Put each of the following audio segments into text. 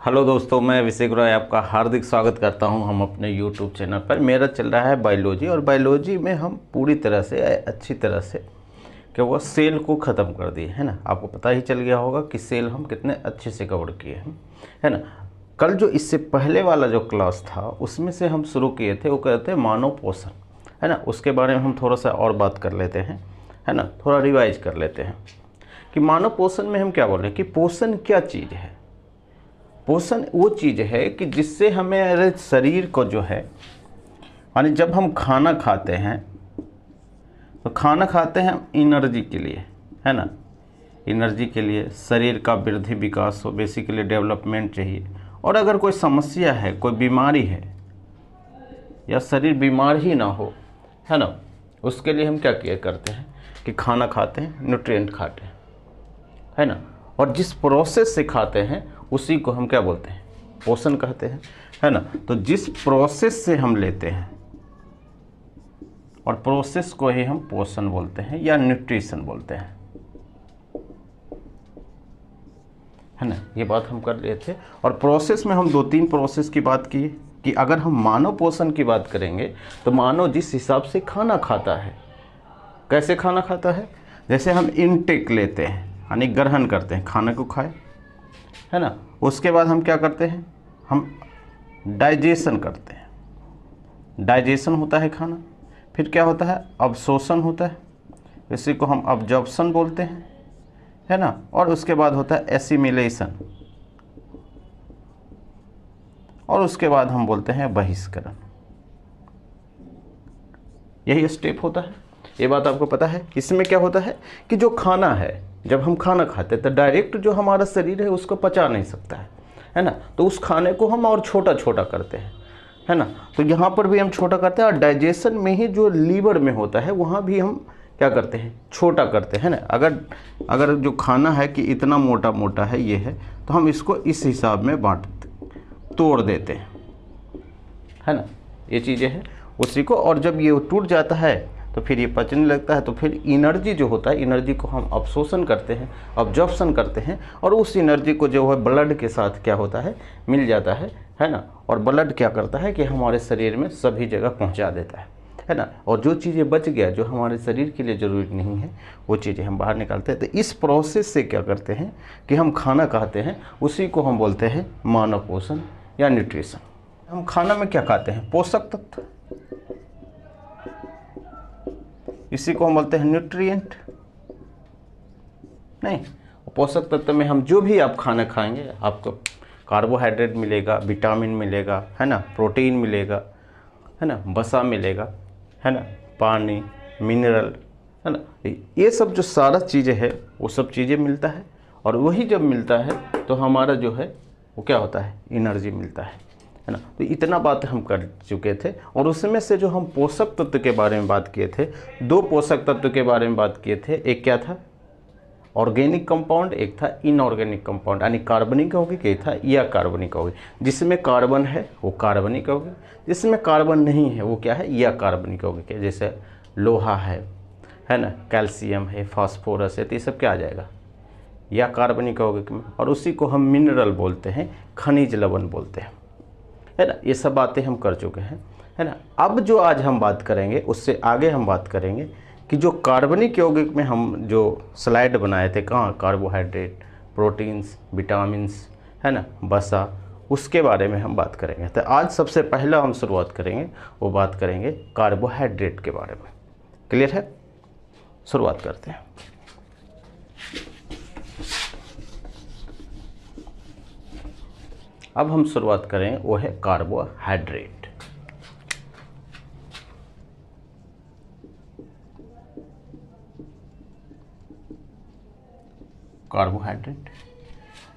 Hello दोस्तों, मैं अभिषेक रॉय आपका हार्दिक स्वागत करता हूं हम अपने YouTube चैनल पर। मेरा चल रहा है बायोलॉजी, और बायोलॉजी में हम पूरी तरह से अच्छी तरह से क्या हुआ, सेल को ख़त्म कर दिए, है ना। आपको पता ही चल गया होगा कि सेल हम कितने अच्छे से कवर किए हैं, है ना। कल जो इससे पहले वाला जो क्लास था उसमें से हम शुरू किए थे, वो कहते हैं मानव पोषण, है ना। उसके बारे में हम थोड़ा सा और बात कर लेते हैं, है ना। थोड़ा रिवाइज कर लेते हैं कि मानव पोषण में हम क्या बोल रहे हैं कि पोषण क्या चीज़ है। पोषण वो चीज़ है कि जिससे हमारे शरीर को जो है, यानी जब हम खाना खाते हैं तो खाना खाते हैं हम एनर्जी के लिए, है ना। एनर्जी के लिए, शरीर का वृद्धि विकास हो, बेसिकली डेवलपमेंट चाहिए। और अगर कोई समस्या है, कोई बीमारी है, या शरीर बीमार ही ना हो, है ना, उसके लिए हम क्या किया करते हैं कि खाना खाते हैं, न्यूट्रिएंट खाते हैं, है ना। और जिस प्रोसेस से खाते हैं उसी को हम क्या बोलते हैं, पोषण कहते हैं, है ना। तो जिस प्रोसेस से हम लेते हैं और प्रोसेस को ही हम पोषण बोलते हैं या न्यूट्रिशन बोलते हैं, है ना। ये बात हम कर लिए थे। और प्रोसेस में हम 2-3 प्रोसेस की बात की कि अगर हम मानव पोषण की बात करेंगे तो मानव जिस हिसाब से खाना खाता है, कैसे खाना खाता है, जैसे हम इनटेक लेते हैं, यानी ग्रहण करते हैं, खाने को खाए, है ना। उसके बाद हम क्या करते हैं, हम डाइजेशन करते हैं। डाइजेशन होता है खाना, फिर क्या होता है, अवशोषण होता है, इसी को हम अब्जॉर्प्शन बोलते हैं, है ना। और उसके बाद होता है एसिमिलेशन, और उसके बाद हम बोलते हैं बहिष्करण। यही स्टेप होता है। ये बात आपको पता है। इसमें क्या होता है कि जो खाना है, जब हम खाना खाते हैं तो डायरेक्ट जो हमारा शरीर है उसको पचा नहीं सकता है ना। तो उस खाने को हम और छोटा छोटा करते हैं, है ना। तो यहाँ पर भी हम छोटा करते हैं, और डाइजेशन में ही जो लीवर में होता है वहाँ भी हम क्या करते हैं, छोटा करते हैं ना। अगर जो खाना है कि इतना मोटा मोटा है, ये है, तो हम इसको इस हिसाब में तोड़ देते हैं, है ना। ये चीज़ें हैं उसी को। और जब ये टूट जाता है तो फिर ये पचने लगता है, तो फिर एनर्जी जो होता है, एनर्जी को हम अवशोषण करते हैं, अब्जॉर्प्शन करते हैं, और उस एनर्जी को जो है ब्लड के साथ क्या होता है, मिल जाता है ना। और ब्लड क्या करता है कि हमारे शरीर में सभी जगह पहुंचा देता है ना। और जो चीज़ें बच गया, जो हमारे शरीर के लिए ज़रूरी नहीं है, वो चीज़ें हम बाहर निकालते हैं। तो इस प्रोसेस से क्या करते हैं कि हम खाना खाते हैं, उसी को हम बोलते हैं मानव पोषण या न्यूट्रिशन। हम खाना में क्या खाते हैं, पोषक तत्व, इसी को हम बोलते हैं न्यूट्रिएंट। नहीं, पोषक तत्व में हम जो भी आप खाना खाएंगे, आपको कार्बोहाइड्रेट मिलेगा, विटामिन मिलेगा, है ना, प्रोटीन मिलेगा, है ना, वसा मिलेगा, है ना, पानी, मिनरल, है ना। ये सब जो सारा चीज़ें है वो सब चीज़ें मिलता है। और वही जब मिलता है तो हमारा जो है वो क्या होता है, एनर्जी मिलता है ना। तो इतना बात हम कर चुके थे। और उसमें से जो हम पोषक तत्व के बारे में बात किए थे, 2 पोषक तत्व के बारे में बात किए थे। एक क्या था, ऑर्गेनिक कंपाउंड, एक था इनऑर्गेनिक कंपाउंड, यानी कार्बनिक यौगिक, एक था या कार्बनिक यौगिक। जिसमें कार्बन है वो कार्बनिक यौगिक, जिसमें कार्बन नहीं है वो क्या है, या कार्बनिक यौगिक है। जैसे लोहा है ना, कैल्शियम है, फास्फोरस है, तो ये सब क्या आ जाएगा, या कार्बनिक यौगिक में। और उसी को हम मिनरल बोलते हैं, खनिज लवण बोलते हैं, है ना। ये सब बातें हम कर चुके हैं, है ना। अब जो आज हम बात करेंगे, उससे आगे हम बात करेंगे कि जो कार्बनिक यौगिक में हम जो स्लाइड बनाए थे, कहाँ, कार्बोहाइड्रेट, प्रोटीन्स, विटामिन्स, है ना, वसा, उसके बारे में हम बात करेंगे। तो आज सबसे पहला हम शुरुआत करेंगे, वो बात करेंगे कार्बोहाइड्रेट के बारे में। क्लियर है, शुरुआत करते हैं। अब हम शुरुआत करें, वो है कार्बोहाइड्रेट। कार्बोहाइड्रेट,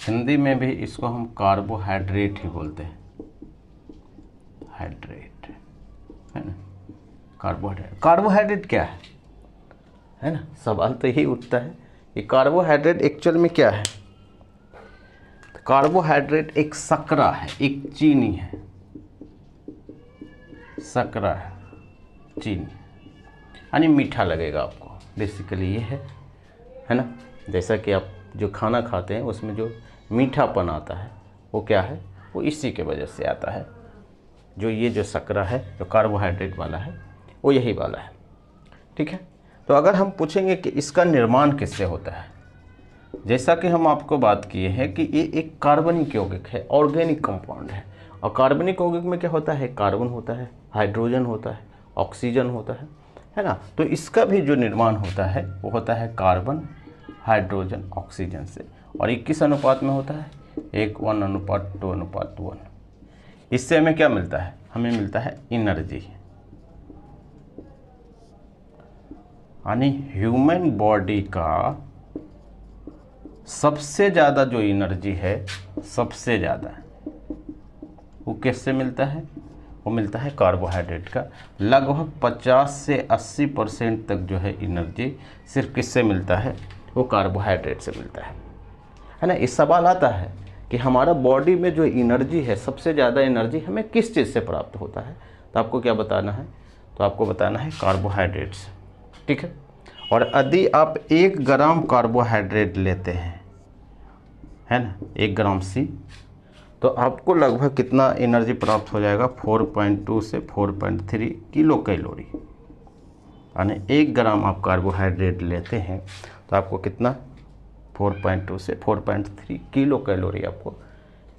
हिंदी में भी इसको हम कार्बोहाइड्रेट ही बोलते हैं, हाइड्रेट, है ना। कार्बोहाइड्रेट क्या है ना, सवाल तो यही उठता है कि कार्बोहाइड्रेट एक्चुअल में क्या है। कार्बोहाइड्रेट एक शर्करा है, एक चीनी है, शर्करा है, चीनी, यानी मीठा लगेगा आपको, बेसिकली ये है ना। जैसा कि आप जो खाना खाते हैं उसमें जो मीठापन आता है वो क्या है, वो इसी के वजह से आता है। जो ये जो शर्करा है, जो कार्बोहाइड्रेट वाला है, वो यही वाला है। ठीक है। तो अगर हम पूछेंगे कि इसका निर्माण किससे होता है, जैसा कि हम आपको बात किए हैं कि ये एक कार्बनिक यौगिक है, ऑर्गेनिक कंपाउंड है। और कार्बनिक यौगिक में क्या होता है, कार्बन होता है, हाइड्रोजन होता है, ऑक्सीजन होता है ना। तो इसका भी जो निर्माण होता है वो होता है कार्बन, हाइड्रोजन, ऑक्सीजन से। और ये किस अनुपात में होता है, 1:2:1। इससे हमें क्या मिलता है, हमें मिलता है एनर्जी। यानी ह्यूमन बॉडी का सबसे ज़्यादा जो एनर्जी है, सबसे ज़्यादा वो किससे मिलता है, वो मिलता है कार्बोहाइड्रेट का। लगभग 50 से 80% तक जो है एनर्जी सिर्फ किससे मिलता है, वो कार्बोहाइड्रेट से मिलता है ना। इस सवाल आता है कि हमारा बॉडी में जो एनर्जी है, सबसे ज़्यादा एनर्जी हमें किस चीज़ से प्राप्त होता है, तो आपको क्या बताना है, तो आपको बताना है कार्बोहाइड्रेट से। ठीक है। और यदि आप 1 ग्राम कार्बोहाइड्रेट लेते हैं, है ना, 1 ग्राम सी, तो आपको लगभग कितना एनर्जी प्राप्त हो जाएगा, 4.2 से 4.3 किलो कैलोरी। यानी 1 ग्राम आप कार्बोहाइड्रेट लेते हैं तो आपको कितना, 4.2 से 4.3 किलो कैलोरी आपको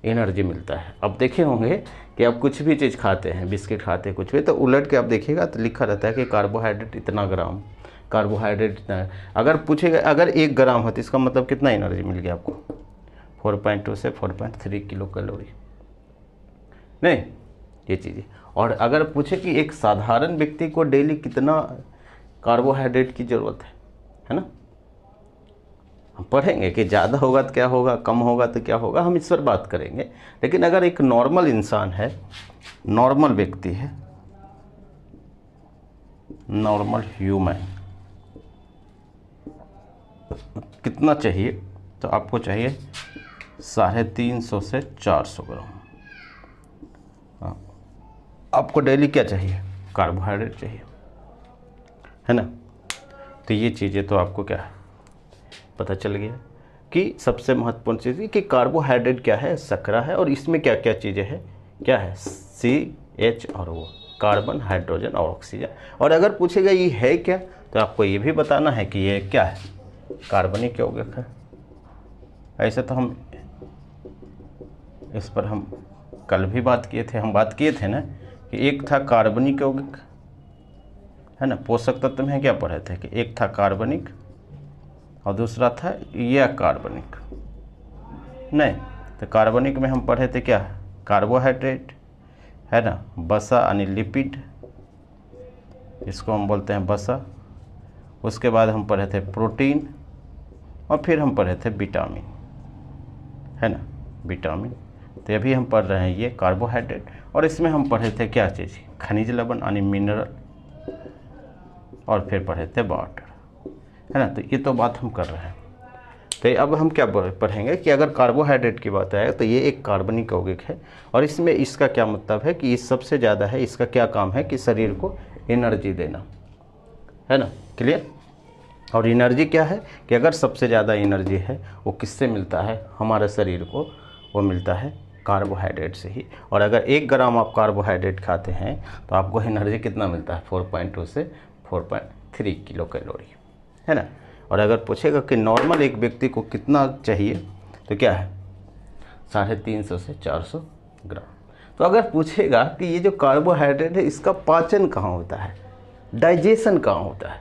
एनर्जी मिलता है। अब देखे होंगे कि आप कुछ भी चीज़ खाते हैं, बिस्किट खाते हैं, कुछ भी, तो उलट के आप देखिएगा तो लिखा रहता है कि कार्बोहाइड्रेट इतना ग्राम, कार्बोहाइड्रेट इतना है। अगर पूछेगा अगर 1 ग्राम हो तो इसका मतलब कितना एनर्जी मिल गया आपको, 4.2 से 4.3 किलो कैलोरी, नहीं ये चीज़ें। और अगर पूछे कि एक साधारण व्यक्ति को डेली कितना कार्बोहाइड्रेट की ज़रूरत है ना, हम पढ़ेंगे कि ज़्यादा होगा तो क्या होगा, कम होगा तो क्या होगा, हम इस पर बात करेंगे। लेकिन अगर एक नॉर्मल इंसान है, नॉर्मल व्यक्ति है, नॉर्मल ह्यूमन, कितना चाहिए, तो आपको चाहिए 350 से 400 ग्राम। आपको डेली क्या चाहिए, कार्बोहाइड्रेट चाहिए, है ना। तो ये चीज़ें तो आपको क्या है, पता चल गया कि सबसे महत्वपूर्ण चीज़ कि कार्बोहाइड्रेट क्या है, शर्करा है, और इसमें क्या क्या चीज़ें हैं, क्या है, CH और O, कार्बन, हाइड्रोजन और ऑक्सीजन। और अगर पूछेगा ये है क्या, तो आपको ये भी बताना है कि ये क्या है, कार्बनिक यौगिक है। ऐसे तो हम इस पर हम कल भी बात किए थे, हम बात किए थे ना कि एक था कार्बनिक यौगिक, है ना। पोषक तत्व में क्या पढ़े थे कि एक था कार्बनिक और दूसरा था यह कार्बनिक, नहीं तो कार्बनिक में हम पढ़े थे क्या, कार्बोहाइड्रेट, है ना, वसा यानी लिपिड, इसको हम बोलते हैं वसा। उसके बाद हम पढ़े थे प्रोटीन, और फिर हम पढ़े थे विटामिन, है ना, विटामिन। तो अभी हम पढ़ रहे हैं ये कार्बोहाइड्रेट, और इसमें हम पढ़े थे क्या चीज़, खनिज लवण यानी मिनरल, और फिर पढ़े थे वाटर, है ना। तो ये तो बात हम कर रहे हैं। तो अब हम क्या पढ़ेंगे कि अगर कार्बोहाइड्रेट की बात आए तो ये एक कार्बनिक यौगिक है, और इसमें इसका क्या मतलब है कि ये सबसे ज़्यादा है, इसका क्या काम है कि शरीर को एनर्जी देना, है ना, क्लियर। और एनर्जी क्या है कि अगर सबसे ज़्यादा एनर्जी है वो किससे मिलता है हमारे शरीर को, वो मिलता है कार्बोहाइड्रेट से ही। और अगर 1 ग्राम आप कार्बोहाइड्रेट खाते हैं तो आपको एनर्जी कितना मिलता है, 4.2 से 4.3 किलो कैलोरी, है ना। और अगर पूछेगा कि नॉर्मल एक व्यक्ति को कितना चाहिए, तो क्या है, 350 से 400 ग्राम। तो अगर पूछेगा कि ये जो कार्बोहाइड्रेट है इसका पाचन कहाँ होता है, डाइजेशन कहाँ होता है,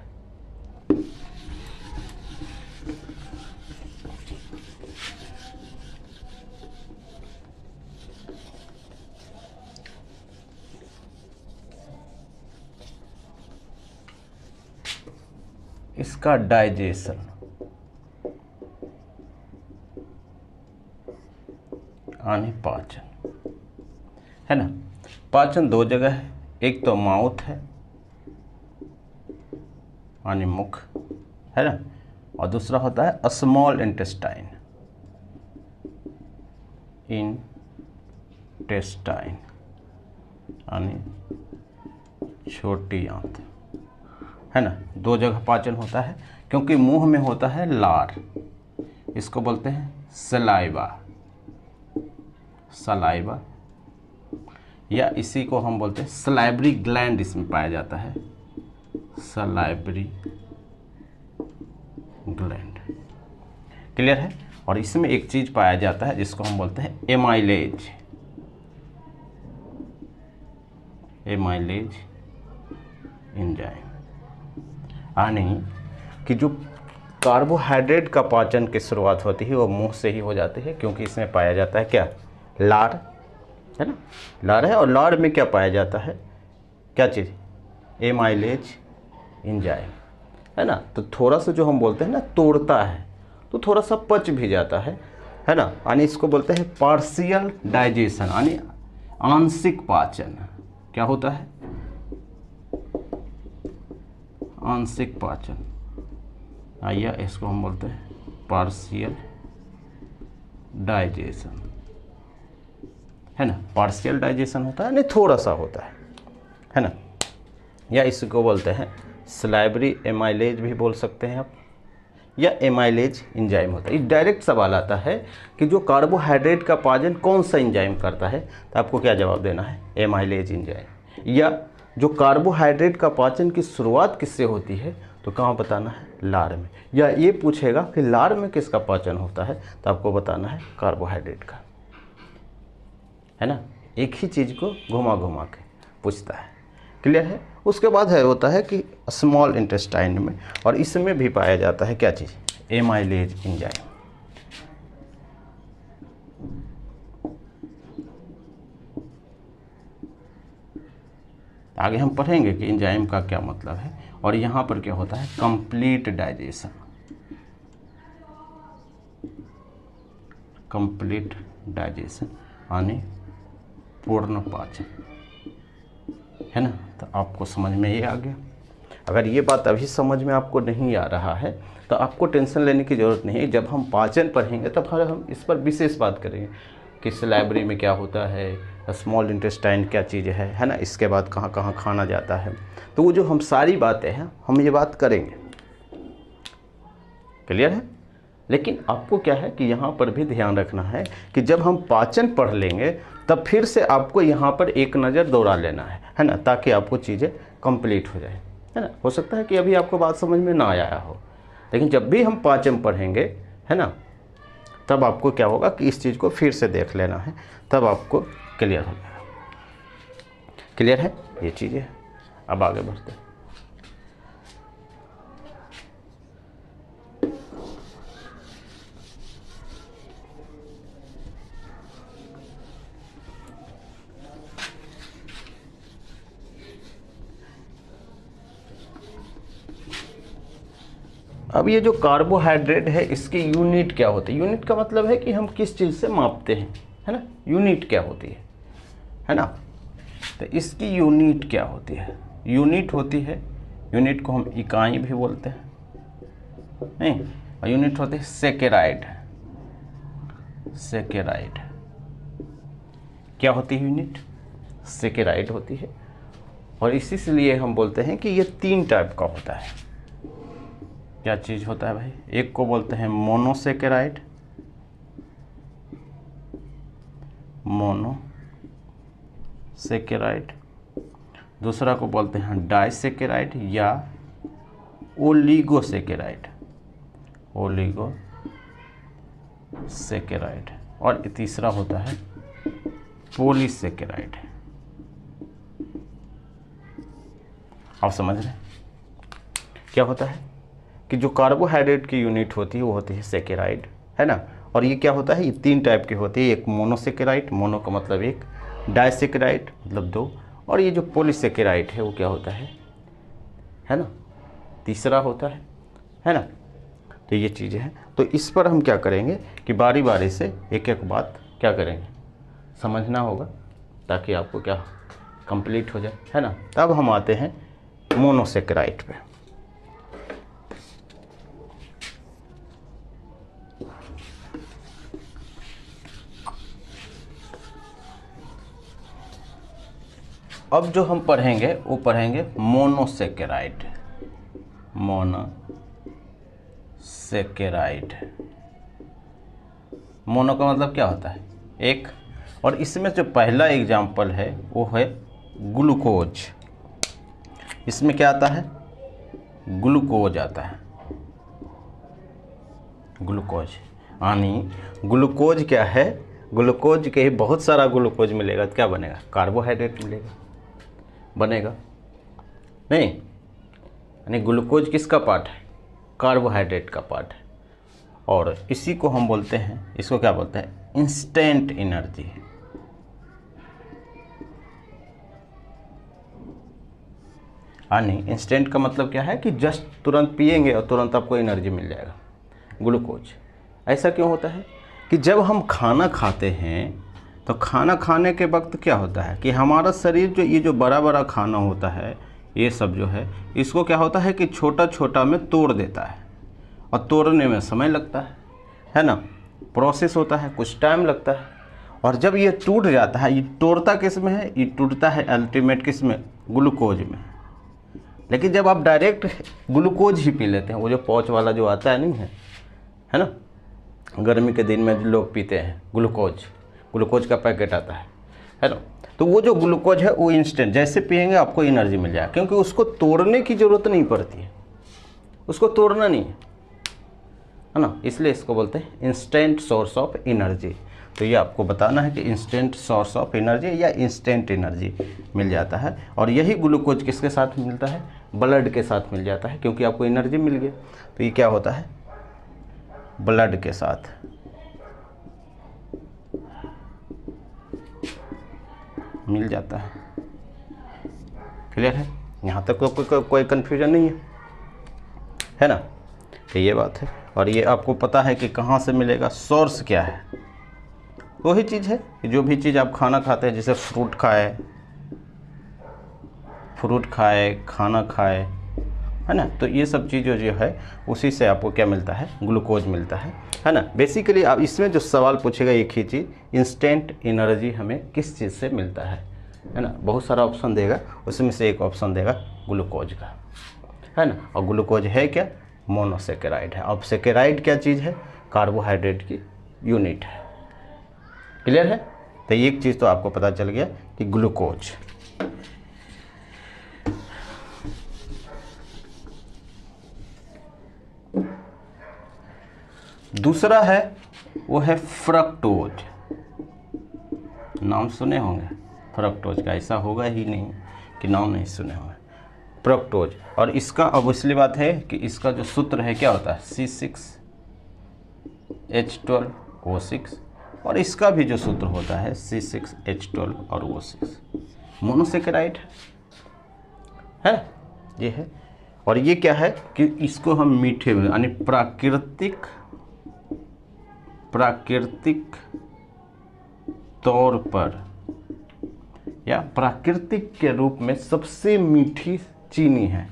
इसका डाइजेशन, यानी पाचन, है ना। पाचन 2 जगह है, एक तो माउथ है यानी मुख, है ना, और दूसरा होता है स्मॉल इंटेस्टाइन, इंटेस्टाइन यानी छोटी आंत, है ना। 2 जगह पाचन होता है, क्योंकि मुंह में होता है लार, इसको बोलते हैं सलाइवा, सलाइवा, या इसी को हम बोलते हैं सलाइवरी ग्लैंड, इसमें पाया जाता है सलाइवरी ग्लैंड। क्लियर है। और इसमें एक चीज पाया जाता है जिसको हम बोलते हैं एमाइलेज, एमाइलेज एंजाइम। यानी कि जो कार्बोहाइड्रेट का पाचन की शुरुआत होती है वो मुंह से ही हो जाती है, क्योंकि इसमें पाया जाता है क्या, लार, है ना, लार है। और लार में क्या पाया जाता है, क्या चीज़, एमाइलेज एंजाइम, है ना। तो थोड़ा सा जो हम बोलते हैं ना तोड़ता है, तो थोड़ा सा पच भी जाता है ना। यानी इसको बोलते हैं पार्शियल डाइजेशन, यानी आंशिक पाचन। क्या होता है, आंशिक पाचन, या इसको हम बोलते हैं पार्शियल डाइजेशन, है ना। पार्शियल डाइजेशन होता है, नहीं थोड़ा सा होता है ना। या इसको बोलते हैं सलाइवरी एमाइलेज भी बोल सकते हैं आप, या एमाइलेज एंजाइम होता है। ये डायरेक्ट सवाल आता है कि जो कार्बोहाइड्रेट का पाचन कौन सा एंजाइम करता है, तो आपको क्या जवाब देना है, एमाइलेज एंजाइम। या जो कार्बोहाइड्रेट का पाचन की शुरुआत किससे होती है, तो कहाँ बताना है, लार में। या ये पूछेगा कि लार में किसका पाचन होता है, तो आपको बताना है कार्बोहाइड्रेट का, है ना। एक ही चीज़ को घुमा घुमा के पूछता है। क्लियर है। उसके बाद है होता है कि स्मॉल इंटेस्टाइन में, और इसमें भी पाया जाता है क्या चीज़, एमाइलेज एंजाइम। आगे हम पढ़ेंगे कि एंजाइम का क्या मतलब है। और यहाँ पर क्या होता है, कंप्लीट डाइजेशन, कंप्लीट डाइजेशन यानी पूर्ण पाचन, है ना। तो आपको समझ में ये आ गया। अगर ये बात अभी समझ में आपको नहीं आ रहा है तो आपको टेंशन लेने की ज़रूरत नहीं है। जब हम पाचन पढ़ेंगे तब हम इस पर विशेष बात करेंगे कि सलाइवरी में क्या होता है, स्मॉल इंटेस्टाइन क्या चीज़ है ना। इसके बाद कहाँ कहाँ खाना जाता है, तो वो जो हम सारी बातें हैं हम ये बात करेंगे। क्लियर है। लेकिन आपको क्या है कि यहाँ पर भी ध्यान रखना है कि जब हम पाचन पढ़ लेंगे तब फिर से आपको यहाँ पर एक नज़र दौड़ा लेना है ना, ताकि आपको चीज़ें कंप्लीट हो जाए, है ना। हो सकता है कि अभी आपको बात समझ में ना आया हो, लेकिन जब भी हम पाचन पढ़ेंगे, है ना, तब आपको क्या होगा कि इस चीज़ को फिर से देख लेना है, तब आपको क्लियर हो जाएगा। क्लियर है ये चीज़ें। अब आगे बढ़ते हैं। अब ये जो कार्बोहाइड्रेट है इसकी यूनिट क्या होती है। यूनिट का मतलब है कि हम किस चीज़ से मापते हैं, है ना। यूनिट क्या होती है ना। तो इसकी यूनिट क्या होती है, यूनिट होती है, यूनिट को हम इकाई भी बोलते हैं, नहीं। और यूनिट होती है सेकेराइड। सेकेराइड क्या होती है, यूनिट सेकेराइड होती है। और इसी लिए हम बोलते हैं कि ये 3 टाइप का होता है। क्या चीज़ होता है भाई, एक को बोलते हैं मोनोसेकेराइड, मोनोसेकेराइड। दूसरा को बोलते हैं डाइसेकेराइड या ओलिगोसेकेराइड, ओलिगोसेकेराइड। और तीसरा होता है पॉलीसेकेराइड। आप समझ रहे हैं क्या होता है कि जो कार्बोहाइड्रेट की यूनिट होती है वो होती है सेकेराइड, है ना। और ये क्या होता है, ये 3 टाइप की होती है। एक मोनोसेकेराइड, मोनो का मतलब एक, डाइसेकेराइड मतलब 2, और ये जो पॉलीसेकेराइड है वो क्या होता है ना, तीसरा होता है ना। तो ये चीज़ें हैं। तो इस पर हम क्या करेंगे कि बारी बारी से एक एक बात क्या करेंगे, समझना होगा, ताकि आपको क्या कंप्लीट हो जाए, है ना। तब हम आते हैं मोनोसेकेराइड पे। अब जो हम पढ़ेंगे वो पढ़ेंगे मोनोसेकेराइड, मोनोसेकेराइड। मोनो का मतलब क्या होता है, एक, और इसमें जो पहला एग्जाम्पल है वो है ग्लूकोज। इसमें क्या आता है? ग्लूकोज आता है। ग्लूकोज यानी ग्लूकोज क्या है? ग्लूकोज के ही बहुत सारा ग्लूकोज मिलेगा तो क्या बनेगा? कार्बोहाइड्रेट मिलेगा, बनेगा नहीं? यानी ग्लूकोज किसका पार्ट है? कार्बोहाइड्रेट का पार्ट है। और इसी को हम बोलते हैं, इसको क्या बोलते हैं? Instant energy. यानी इंस्टेंट का मतलब क्या है कि जस्ट तुरंत पिएंगे और तुरंत आपको एनर्जी मिल जाएगा, ग्लूकोज। ऐसा क्यों होता है कि जब हम खाना खाते हैं तो खाना खाने के वक्त क्या होता है कि हमारा शरीर जो ये जो बड़ा बड़ा खाना होता है, ये सब जो है, इसको क्या होता है कि छोटा छोटा में तोड़ देता है, और तोड़ने में समय लगता है ना? प्रोसेस होता है, कुछ टाइम लगता है। और जब ये टूट जाता है, ये तोड़ता किस में है? ये टूटता है अल्टीमेट किस में? ग्लूकोज में। लेकिन जब आप डायरेक्ट ग्लूकोज ही पी लेते हैं, वो जो पाउच वाला जो आता है नहीं है ना, गर्मी के दिन में लोग पीते हैं ग्लूकोज का पैकेट आता है ना, तो वो जो ग्लूकोज है वो इंस्टेंट, जैसे पिएंगे आपको एनर्जी मिल जाएगा, क्योंकि उसको तोड़ने की ज़रूरत नहीं पड़ती है, उसको तोड़ना नहीं है ना, इसलिए इसको बोलते हैं इंस्टेंट सोर्स ऑफ एनर्जी। तो ये आपको बताना है कि इंस्टेंट सोर्स ऑफ एनर्जी या इंस्टेंट एनर्जी मिल जाता है। और यही ग्लूकोज किसके साथ मिलता है? ब्लड के साथ मिल जाता है, क्योंकि आपको एनर्जी मिल गई। तो ये क्या होता है? ब्लड के साथ मिल जाता है। क्लियर है? यहाँ तक कोई कन्फ्यूजन नहीं है ना? तो ये बात है। और ये आपको पता है कि कहाँ से मिलेगा, सोर्स क्या है। वही चीज़ है कि जो भी चीज़ आप खाना खाते हैं, जैसे फ्रूट खाए, खाना खाए, है ना, तो ये सब चीज़ें जो है उसी से आपको क्या मिलता है? ग्लूकोज मिलता है ना। बेसिकली आप इसमें जो सवाल पूछेगा एक ही चीज़, इंस्टेंट एनर्जी हमें किस चीज़ से मिलता है ना। बहुत सारा ऑप्शन देगा, उसमें से एक ऑप्शन देगा ग्लूकोज का, है ना। और ग्लूकोज है क्या? मोनोसेकेराइड है। अब सेकेराइड क्या चीज़ है? कार्बोहाइड्रेट की यूनिट है। क्लियर है? तो एक चीज़ तो आपको पता चल गया कि ग्लूकोज। दूसरा है वो है फ्रक्टोज। नाम सुने होंगे फ्रक्टोज का, ऐसा होगा ही नहीं कि नाम नहीं सुने होंगे। फ्रक्टोज, और इसका अब इसलिए बात है कि इसका जो सूत्र है क्या होता है? C6H12O6, और इसका भी जो सूत्र होता है C6H12 और O6। मोनोसेकेराइड है, ये है। और ये क्या है कि इसको हम मीठे में यानी प्राकृतिक तौर पर या प्राकृतिक के रूप में सबसे मीठी चीनी है,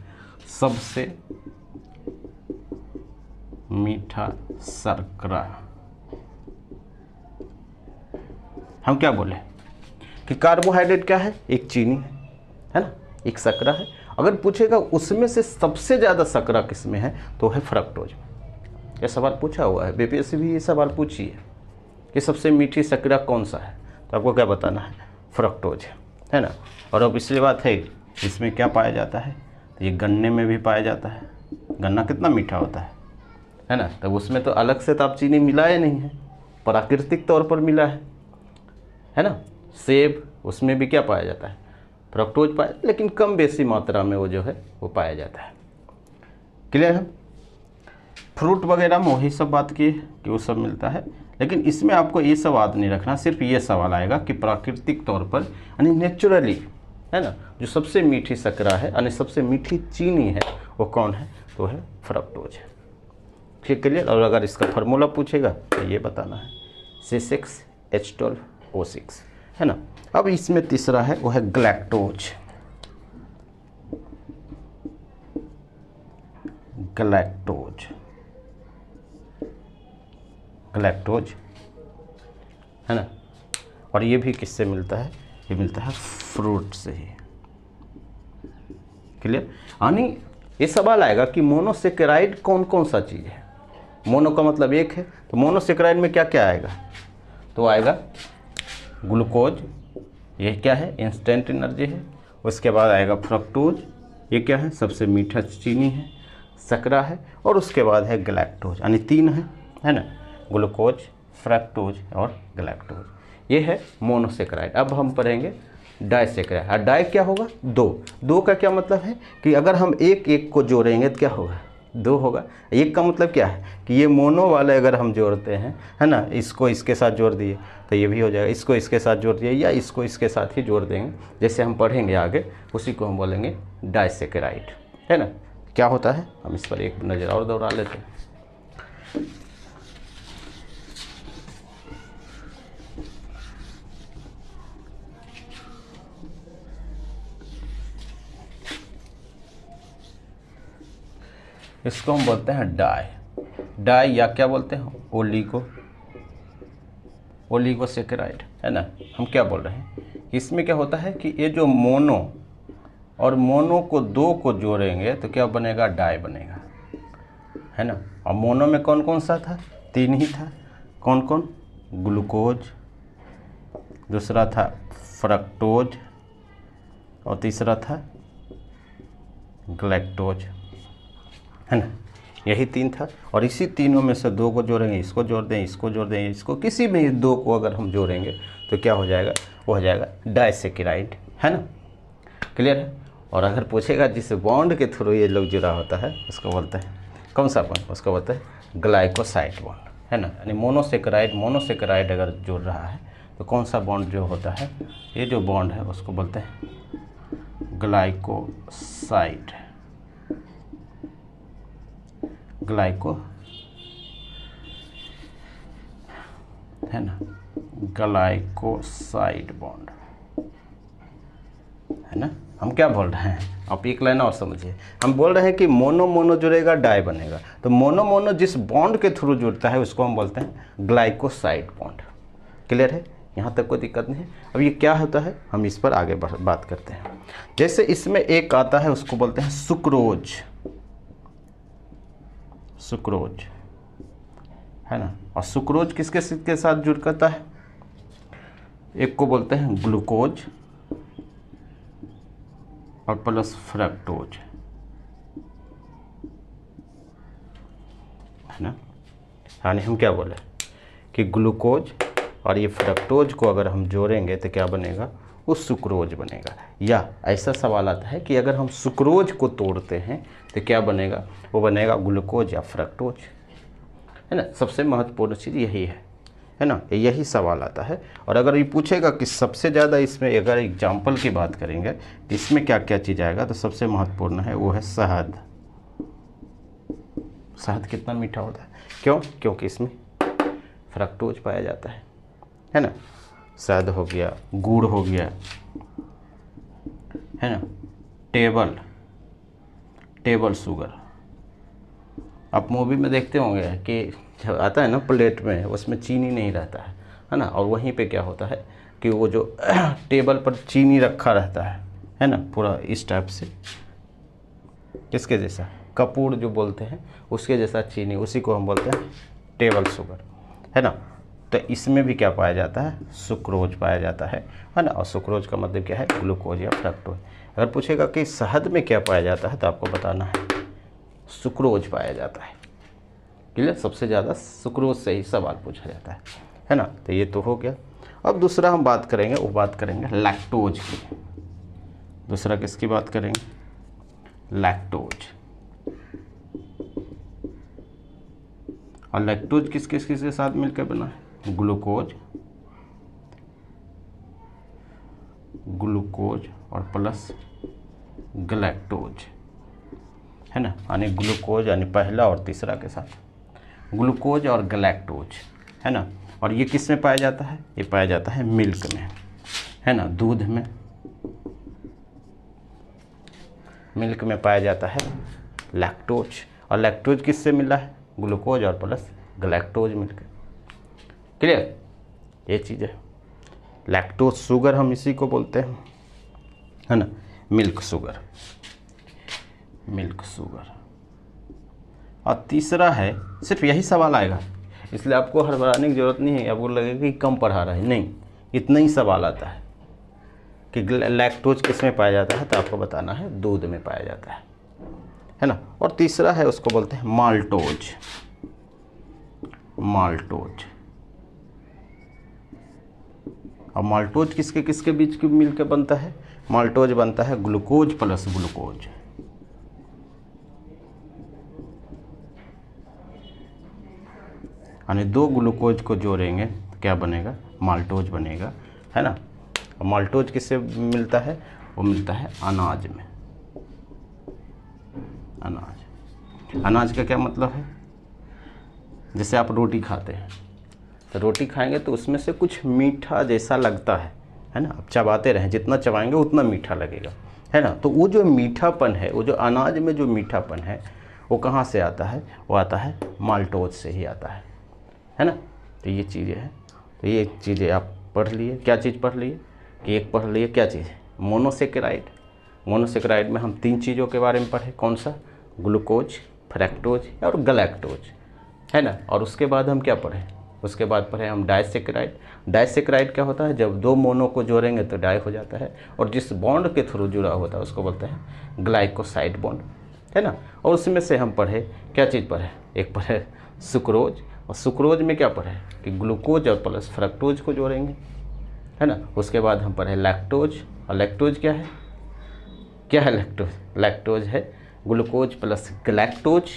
सबसे मीठा शर्करा। हम क्या बोले कि कार्बोहाइड्रेट क्या है? एक चीनी है ना, एक शर्करा है। अगर पूछेगा उसमें से सबसे ज़्यादा शर्करा किस में है, तो है फ्रक्टोज। ये सवाल पूछा हुआ है, बीपीएससी भी ये सवाल पूछी है कि सबसे मीठी शर्करा कौन सा है, तो आपको क्या बताना है? फ्रक्टोज, है ना। और अब इसलिए बात है, इसमें क्या पाया जाता है? तो ये गन्ने में भी पाया जाता है। गन्ना कितना मीठा होता है ना, तब उसमें तो अलग से तो आप चीनी मिलाए नहीं है, प्राकृतिक तौर पर मिला है ना। सेब, उसमें भी क्या पाया जाता है? फ्रक्टोज पाया, लेकिन कम बेसी मात्रा में वो जो है वो पाया जाता है। क्लियर है? फ्रूट वगैरह में वही सब बात की कि वो सब मिलता है, लेकिन इसमें आपको ये सब याद नहीं रखना, सिर्फ ये सवाल आएगा कि प्राकृतिक तौर पर यानी नेचुरली, है ना, जो सबसे मीठी शर्करा है यानी सबसे मीठी चीनी है, वो कौन है? तो है फ्रक्टोज। ठीक, क्लियर? और अगर इसका फार्मूला पूछेगा तो ये बताना है C6H12O6, है ना। अब इसमें तीसरा है वो है ग्लैक्टोज। ग्लैक्टोज है ना। और ये भी किससे मिलता है? ये मिलता है फ्रूट से ही। क्लियर? यानी ये सवाल आएगा कि मोनोसेकेराइड कौन कौन सा चीज़ है। मोनो का मतलब एक है, तो मोनोसेकेराइड में क्या क्या आएगा? तो आएगा ग्लूकोज, ये क्या है, इंस्टेंट एनर्जी है। उसके बाद आएगा फ्रक्टोज, ये क्या है, सबसे मीठा चीनी है, शकरा है। और उसके बाद है गैलेक्टोज, यानी 3 है ना, ग्लूकोज, फ्रक्टोज और गैलेक्टोज। ये है मोनोसेक्राइड। अब हम पढ़ेंगे डाइसेक्राइड। और डाई क्या होगा, 2 का क्या मतलब है कि अगर हम एक को जोड़ेंगे तो क्या होगा, 2 होगा। एक का मतलब क्या है कि ये मोनो वाले अगर हम जोड़ते हैं, है ना, इसको इसके साथ जोड़ दिए तो ये भी हो जाएगा, इसको इसके साथ जोड़ दिए या इसको इसके साथ ही जोड़ देंगे, जैसे हम पढ़ेंगे आगे, उसी को हम बोलेंगे डाइसेक्राइड, है ना। क्या होता है, हम इस पर एक नज़र और दौड़ा लेते हैं। इसको हम बोलते हैं डाई या क्या बोलते हैं, ओलिगोसेकेराइड, है ना। हम क्या बोल रहे हैं, इसमें क्या होता है कि ये जो मोनो और मोनो को 2 को जोड़ेंगे तो क्या बनेगा, डाई बनेगा, है ना। और मोनो में कौन कौन सा था, 3 ही था। कौन कौन, ग्लूकोज, दूसरा था फ्रक्टोज और तीसरा था गैलेक्टोज, है ना। यही 3 था। और इसी तीनों में से 2 को जोड़ेंगे, इसको जोड़ दें, इसको जोड़ दें, इसको, किसी भी 2 को अगर हम जोड़ेंगे तो क्या हो जाएगा, वो हो जाएगा डाइसेकेराइड, है ना। क्लियर है। और अगर पूछेगा जिस बॉन्ड के थ्रू ये लोग जुड़ा होता है उसको बोलते हैं कौन सा बॉन्ड, उसको बोलते हैं ग्लाइकोसाइड बॉन्ड, है ना। यानी मोनोसेकेराइड अगर जुड़ रहा है तो कौन सा बॉन्ड जो होता है, ये जो बॉन्ड है उसको बोलते हैं ग्लाइकोसाइड, है ना, ग्लाइकोसाइड बॉन्ड, है ना। हम क्या बोल रहे हैं, आप एक लाइन और समझिए। हम बोल रहे हैं कि मोनो जुड़ेगा, डाई बनेगा। तो मोनो जिस बॉन्ड के थ्रू जुड़ता है उसको हम बोलते हैं ग्लाइकोसाइड बॉन्ड। क्लियर है, यहाँ तक कोई दिक्कत नहीं है। अब ये क्या होता है, हम इस पर आगे बात करते हैं। जैसे इसमें एक आता है उसको बोलते हैं सुक्रोज, है ना। और सुक्रोज किसके साथ जुड़ करता है, एक को बोलते हैं ग्लूकोज और प्लस फ्रक्टोज, है ना। यानी हम क्या बोले कि ग्लूकोज और ये फ्रक्टोज को अगर हम जोड़ेंगे तो क्या बनेगा, वो सुक्रोज बनेगा। या ऐसा सवाल आता है कि अगर हम सुक्रोज को तोड़ते हैं तो क्या बनेगा, वो बनेगा ग्लूकोज या फ्रक्टोज, है ना। सबसे महत्वपूर्ण चीज़ यही है ना, यही सवाल आता है। और अगर ये पूछेगा कि सबसे ज़्यादा इसमें अगर एग्जाम्पल की बात करेंगे तो इसमें क्या क्या चीज़ आएगा, तो सबसे महत्वपूर्ण है वो है शहद। शहद कितना मीठा होता है, क्योंकि इसमें फ्रक्टोज पाया जाता है ना। शहद हो गया, गुड़ हो गया, है ना, टेबल शुगर। आप मूवी में देखते होंगे कि जब आता है ना प्लेट में, उसमें चीनी नहीं रहता है ना। और वहीं पे क्या होता है कि वो जो टेबल पर चीनी रखा रहता है ना, पूरा इस टाइप से, किसके जैसा, कपूर जो बोलते हैं उसके जैसा चीनी, उसी को हम बोलते हैं टेबल शुगर, है ना। तो इसमें भी क्या पाया जाता है, सुक्रोज पाया जाता है ना। और सुक्रोज का मतलब क्या है, ग्लूकोज या फ्रक्टोज। अगर पूछेगा कि शहद में क्या पाया जाता है तो आपको बताना है सुक्रोज पाया जाता है। क्लियर, सबसे ज़्यादा सुक्रोज से ही सवाल पूछा जाता है ना। तो ये तो हो गया। अब दूसरा हम बात करेंगे, वो बात करेंगे लैक्टोज की। दूसरा किसकी बात करेंगे, लैक्टोज। और लैक्टोज किसके साथ मिलकर बना है, ग्लूकोज और प्लस गैलेक्टोज, है ना। यानी ग्लूकोज यानी पहला और तीसरा के साथ ग्लूकोज और गैलेक्टोज, है ना। और ये किस में पाया जाता है, ये पाया जाता है मिल्क में, है ना, दूध में, मिल्क में पाया जाता है लैक्टोज। और लैक्टोज किससे मिला है, ग्लूकोज और प्लस गैलेक्टोज मिलकर। क्लियर, ये चीज़ है। लैक्टोज शुगर हम इसी को बोलते हैं, है ना, मिल्क शुगर। और तीसरा है, सिर्फ यही सवाल आएगा, इसलिए आपको हड़बड़ाने की जरूरत नहीं है। आपको लगेगा कि कम पढ़ा रहा है, नहीं, इतना ही सवाल आता है कि लैक्टोज किस में पाया जाता है, तो आपको बताना है दूध में पाया जाता है ना। और तीसरा है उसको बोलते हैं माल्टोज। माल्टोज, और माल्टोज किसके किसके बीच मिल के बनता है? माल्टोज बनता है ग्लूकोज प्लस ग्लूकोज। यानी दो ग्लूकोज को जोड़ेंगे तो क्या बनेगा? माल्टोज बनेगा, है ना। और माल्टोज किससे मिलता है? वो मिलता है अनाज में। अनाज, अनाज का क्या मतलब है? जैसे आप रोटी खाते हैं, तो रोटी खाएंगे तो उसमें से कुछ मीठा जैसा लगता है ना। आप चबाते रहें, जितना चबाएंगे उतना मीठा लगेगा, है ना। तो वो जो मीठापन है, वो जो अनाज में जो मीठापन है, वो कहाँ से आता है? वो आता है माल्टोज से ही आता है ना। तो ये चीज़ें हैं, तो ये चीज़ें आप पढ़ लिए। क्या चीज़ पढ़ लिए? कि एक पढ़ लिए क्या चीज़? मोनोसेकेराइड। मोनोसेकेराइड में हम 3 चीज़ों के बारे में पढ़े। कौन सा? ग्लूकोज, फ्रैक्टोज और गलैक्टोज, है ना। और उसके बाद हम क्या पढ़े? उसके बाद पढ़े हम डाइसेकेराइड। डाइसेकेराइड क्या होता है? जब 2 मोनो को जोड़ेंगे तो डाई हो जाता है, और जिस बॉन्ड के थ्रू जुड़ा होता है उसको बोलते हैं ग्लाइकोसाइड बॉन्ड, है ना। और उसमें से हम पढ़े क्या चीज़ पढ़े? एक पढ़े सुक्रोज, और सुक्रोज में क्या पढ़े? कि ग्लूकोज और प्लस फ्रक्टोज को जोड़ेंगे, है ना। उसके बाद हम पढ़े लैक्टोज, और लैक्टोज क्या है? क्या है लैक्टोज? लैक्टोज है ग्लूकोज प्लस गलैक्टोज,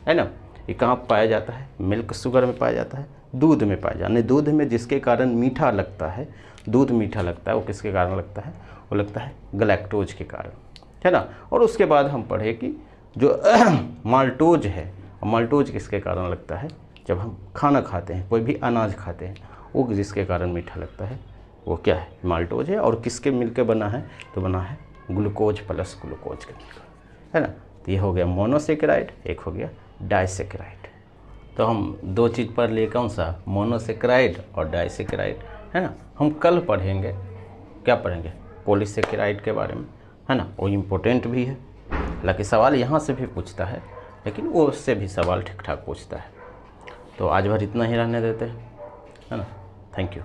है ना। ये कहाँ पाया जाता है? मिल्क शुगर में पाया जाता है, दूध में पाया जाता है। दूध में जिसके कारण मीठा लगता है, दूध मीठा लगता है, वो किसके कारण लगता है? वो लगता है गलैक्टोज के कारण, है ना। और उसके बाद हम पढ़े कि जो माल्टोज है, माल्टोज किसके कारण लगता है? जब हम खाना खाते हैं, कोई भी अनाज खाते हैं, वो जिसके कारण मीठा लगता है वो क्या है? माल्टोज है। और किसके मिलके बना है? तो बना है ग्लूकोज प्लस ग्लूकोज के मिलकर, है ना। तो ये हो गया मोनोसेकेराइड, एक हो गया डाइसेकेराइड। तो हम 2 चीज़ पढ़ लिए, कौन सा? मोनोसेकेराइड और डाइसेकेराइड, है ना। हम कल पढ़ेंगे, क्या पढ़ेंगे? पॉलीसेकेराइड के बारे में, है ना। वो इम्पोर्टेंट भी है, हालांकि सवाल यहाँ से भी पूछता है, लेकिन वो उससे भी सवाल ठीक ठाक पूछता है। तो आज भर इतना ही रहने देते हैं, है ना। Thank you.